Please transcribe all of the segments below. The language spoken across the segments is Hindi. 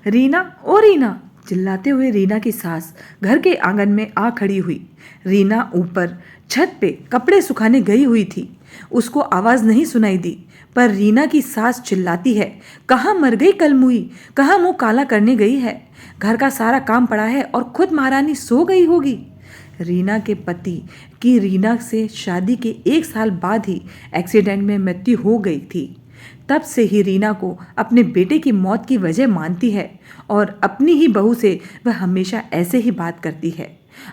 रीना, ओ रीना! चिल्लाते हुए रीना की सास घर के आंगन में आ खड़ी हुई। रीना ऊपर छत पे कपड़े सुखाने गई हुई थी। उसको आवाज नहीं सुनाई दी, पर रीना की सास चिल्लाती है, कहाँ मर गई कलमुई, कहाँ मुंह काला करने गई है? घर का सारा काम पड़ा है और खुद महारानी सो गई होगी। रीना के पति की रीना से शादी के 1 साल बाद ही एक्सीडेंट में मृत्यु हो गई थी। तब से ही रीना को अपने बेटे की मौत की वजह मानती है और अपनी ही बहू से वह हमेशा ऐसे ही बात करती है।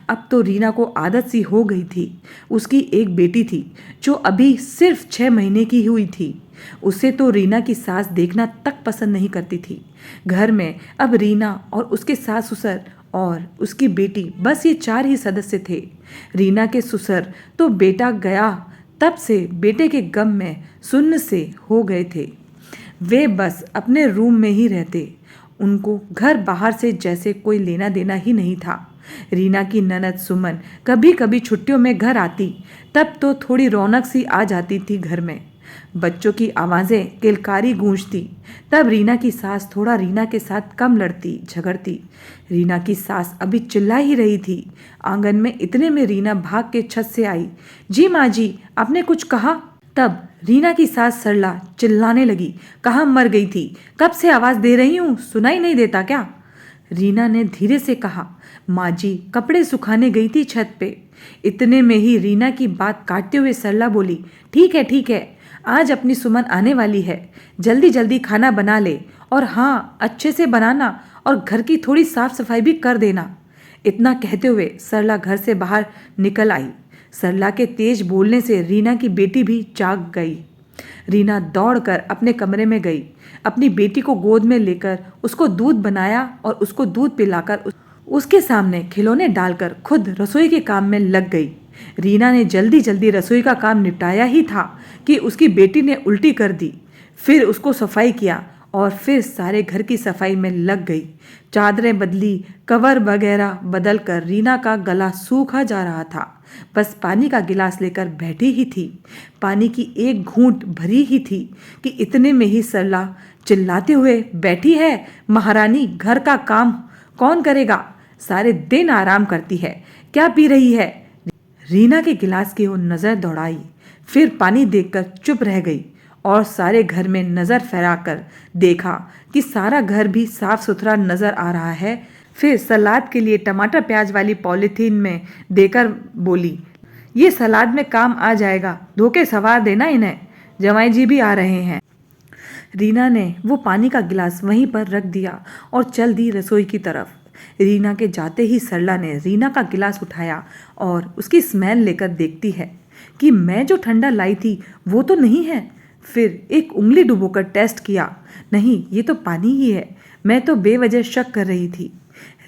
अब तो रीना को आदत सी हो गई थी। उसकी एक बेटी थी जो अभी सिर्फ 6 महीने की हुई थी। उसे तो रीना की सास देखना तक पसंद नहीं करती थी। घर में अब रीना और उसके सास ससुर और उसकी बेटी, बस ये 4 ही सदस्य थे। रीना के ससुर तो बेटा गया तब से बेटे के गम में सुन्न से हो गए थे। वे बस अपने रूम में ही रहते। उनको घर बाहर से जैसे कोई लेना देना ही नहीं था। रीना की ननद सुमन कभी कभी छुट्टियों में घर आती, तब तो थोड़ी रौनक सी आ जाती थी घर में। बच्चों की आवाज़ें किलकारी गूंजती, तब रीना की सास थोड़ा रीना के साथ कम लड़ती झगड़ती। रीना की सास अभी चिल्ला ही रही थी। आंगन में इतने में रीना भाग के छत से आई। जी माँ जी, आपने कुछ कहा? तब रीना की सास सरला चिल्लाने लगी, कहाँ मर गई थी? कब से आवाज़ दे रही हूँ, सुनाई नहीं देता क्या? रीना ने धीरे से कहा, माँ जी कपड़े सुखाने गई थी छत पे। इतने में ही रीना की बात काटते हुए सरला बोली, ठीक है, आज अपनी सुमन आने वाली है, जल्दी जल्दी खाना बना ले, और हाँ अच्छे से बनाना, और घर की थोड़ी साफ सफाई भी कर देना। इतना कहते हुए सरला घर से बाहर निकल आई। सरला के तेज बोलने से रीना की बेटी भी जाग गई। रीना दौड़कर अपने कमरे में गई। अपनी बेटी को गोद में लेकर उसको दूध बनाया और उसको दूध पिलाकर उसके सामने खिलौने डालकर खुद रसोई के काम में लग गई। रीना ने जल्दी जल्दी रसोई का काम निपटाया ही था कि उसकी बेटी ने उल्टी कर दी। फिर उसको सफाई किया और फिर सारे घर की सफाई में लग गई। चादरें बदली, कवर वगैरह बदल कर रीना का गला सूखा जा रहा था। बस पानी का गिलास लेकर बैठी ही थी। पानी की एक घूंट भरी ही थी कि इतने में ही सरला चिल्लाते हुए बैठी है, महारानी घर का काम कौन करेगा? सारे दिन आराम करती है, क्या पी रही है? रीना के गिलास की ओर नजर दौड़ाई, फिर पानी देखकर चुप रह गई और सारे घर में नजर फैलाकर देखा कि सारा घर भी साफ सुथरा नजर आ रहा है। फिर सलाद के लिए टमाटर प्याज वाली पॉलीथीन में देकर बोली, ये सलाद में काम आ जाएगा, धोके सवार देना इन्हें, जमाई जी भी आ रहे हैं। रीना ने वो पानी का गिलास वहीं पर रख दिया और चल दी रसोई की तरफ। रीना के जाते ही सरला ने रीना का गिलास उठाया और उसकी स्मेल लेकर देखती है कि मैं जो ठंडा लाई थी वो तो नहीं है। फिर एक उंगली डुबोकर टेस्ट किया, नहीं ये तो पानी ही है। मैं तो बेवजह शक कर रही थी।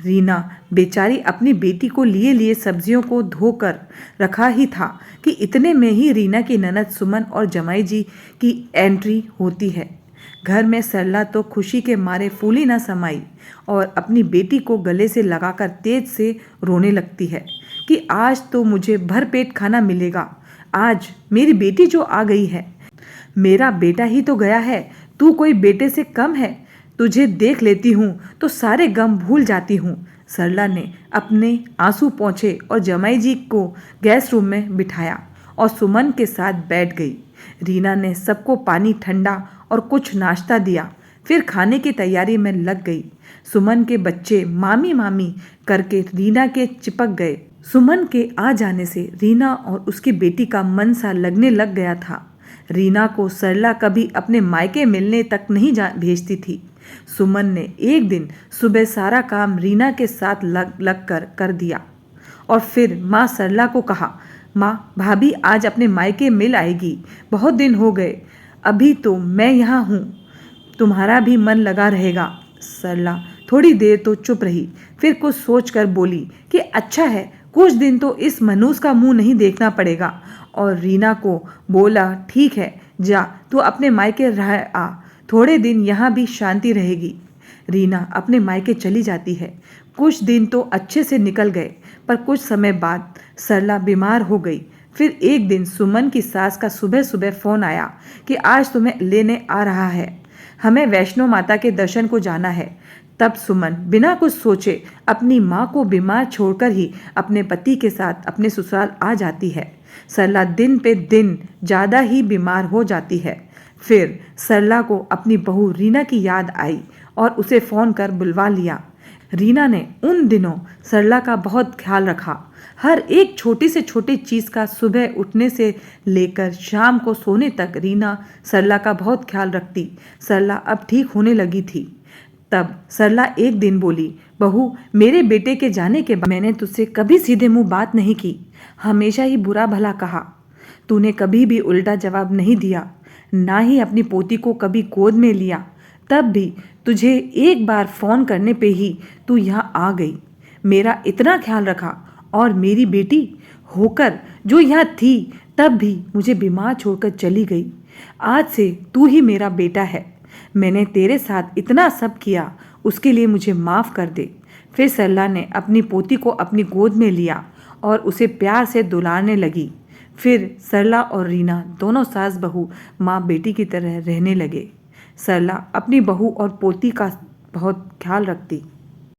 रीना बेचारी अपनी बेटी को लिए लिए सब्जियों को धोकर रखा ही था कि इतने में ही रीना की ननद सुमन और जमाई जी की एंट्री होती है। घर में सरला तो खुशी के मारे फूली ना समाई और अपनी बेटी को गले से लगाकर तेज से रोने लगती है कि आज तो मुझे भर पेट खाना मिलेगा। आज मेरी बेटी जो आ गई है, मेरा बेटा ही तो गया है, तू कोई बेटे से कम है? तुझे देख लेती हूँ तो सारे गम भूल जाती हूँ। सरला ने अपने आंसू पोंछे और जमाई जी को गैस रूम में बिठाया और सुमन के साथ बैठ गई। रीना ने सबको पानी ठंडा और कुछ नाश्ता दिया, फिर खाने की तैयारी में लग गई। सुमन के बच्चे मामी मामी करके रीना के चिपक गए। सुमन के आ जाने से रीना और उसकी बेटी का मन सा लगने लग गया था। रीना को सरला कभी अपने मायके मिलने तक नहीं भेजती थी। सुमन ने एक दिन सुबह सारा काम रीना के साथ लग कर दिया और फिर माँ सरला को कहा, माँ भाभी आज अपने मायके मिल आएगी, बहुत दिन हो गए, अभी तो मैं यहाँ हूँ, तुम्हारा भी मन लगा रहेगा। सरला थोड़ी देर तो चुप रही, फिर कुछ सोचकर बोली कि अच्छा है, कुछ दिन तो इस मनूस का मुंह नहीं देखना पड़ेगा। और रीना को बोला, ठीक है जा, तू अपने मायके रह आ, थोड़े दिन यहाँ भी शांति रहेगी। रीना अपने मायके चली जाती है। कुछ दिन तो अच्छे से निकल गए, पर कुछ समय बाद सरला बीमार हो गई। फिर एक दिन सुमन की सास का सुबह सुबह फ़ोन आया कि आज तुम्हें लेने आ रहा है, हमें वैष्णो माता के दर्शन को जाना है, तब सुमन बिना कुछ सोचे अपनी माँ को बीमार छोड़कर ही अपने पति के साथ अपने ससुराल आ जाती है। सरला दिन पे दिन ज़्यादा ही बीमार हो जाती है। फिर सरला को अपनी बहू रीना की याद आई और उसे फ़ोन कर बुलवा लिया। रीना ने उन दिनों सरला का बहुत ख्याल रखा। हर एक छोटी से छोटी चीज़ का सुबह उठने से लेकर शाम को सोने तक रीना सरला का बहुत ख्याल रखती। सरला अब ठीक होने लगी थी। तब सरला एक दिन बोली, बहू, मेरे बेटे के जाने के बाद मैंने तुझसे कभी सीधे मुंह बात नहीं की, हमेशा ही बुरा भला कहा। तूने कभी भी उल्टा जवाब नहीं दिया, ना ही अपनी पोती को कभी गोद में लिया। तब भी तुझे एक बार फ़ोन करने पे ही तू यहाँ आ गई, मेरा इतना ख्याल रखा, और मेरी बेटी होकर जो यहाँ थी तब भी मुझे बीमार छोड़कर चली गई। आज से तू ही मेरा बेटा है। मैंने तेरे साथ इतना सब किया, उसके लिए मुझे माफ़ कर दे। फिर सरला ने अपनी पोती को अपनी गोद में लिया और उसे प्यार से दुलारने लगी। फिर सरला और रीना दोनों सास बहू माँ बेटी की तरह रहने लगे। सरला अपनी बहू और पोती का बहुत ख्याल रखती।